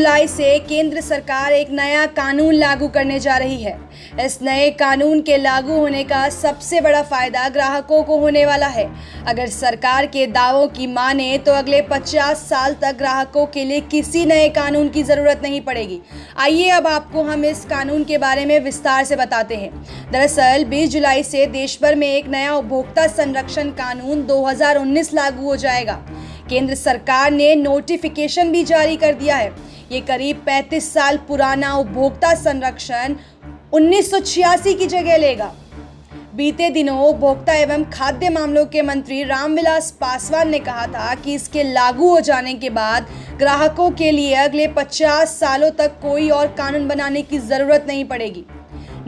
जुलाई से केंद्र सरकार एक नया कानून लागू करने जा रही है। इस नए कानून के लागू होने का सबसे बड़ा फायदा ग्राहकों को होने वाला है। अगर सरकार के दावों की माने तो अगले 50 साल तक ग्राहकों के लिए किसी नए कानून की जरूरत नहीं पड़ेगी। आइए अब आपको हम इस कानून के बारे में विस्तार से बताते हैं। दरअसल 20 जुलाई से देश भर में एक नया उपभोक्ता संरक्षण कानून 2019 लागू हो जाएगा। केंद्र सरकार ने नोटिफिकेशन भी जारी कर दिया है। ये करीब 35 साल पुराना उपभोक्ता संरक्षण 1986 की जगह लेगा। बीते दिनों उपभोक्ता एवं खाद्य मामलों के मंत्री रामविलास पासवान ने कहा था कि इसके लागू हो जाने के बाद ग्राहकों के लिए अगले 50 सालों तक कोई और कानून बनाने की जरूरत नहीं पड़ेगी।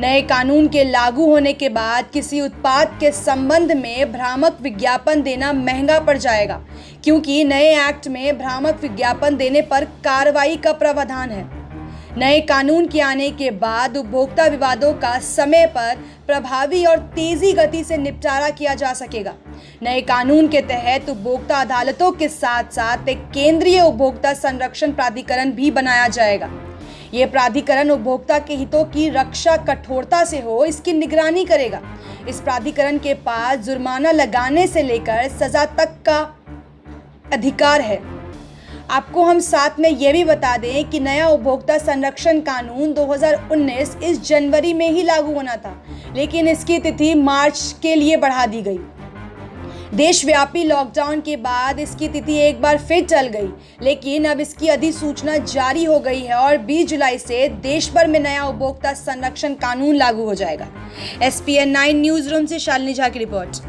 नए कानून के लागू होने के बाद किसी उत्पाद के संबंध में भ्रामक विज्ञापन देना महंगा पड़ जाएगा, क्योंकि नए एक्ट में भ्रामक विज्ञापन देने पर कार्रवाई का प्रावधान है। नए कानून के आने के बाद उपभोक्ता विवादों का समय पर प्रभावी और तेजी गति से निपटारा किया जा सकेगा। नए कानून के तहत उपभोक्ता अदालतों के साथ साथ एक केंद्रीय उपभोक्ता संरक्षण प्राधिकरण भी बनाया जाएगा। ये प्राधिकरण उपभोक्ता के हितों की रक्षा कठोरता से हो, इसकी निगरानी करेगा। इस प्राधिकरण के पास जुर्माना लगाने से लेकर सजा तक का अधिकार है। आपको हम साथ में ये भी बता दें कि नया उपभोक्ता संरक्षण कानून 2019 इस जनवरी में ही लागू होना था, लेकिन इसकी तिथि मार्च के लिए बढ़ा दी गई। देशव्यापी लॉकडाउन के बाद इसकी तिथि एक बार फिर टल गई, लेकिन अब इसकी अधिसूचना जारी हो गई है और 20 जुलाई से देश भर में नया उपभोक्ता संरक्षण कानून लागू हो जाएगा। SPN 9 न्यूज रूम से शालिनी झा की रिपोर्ट।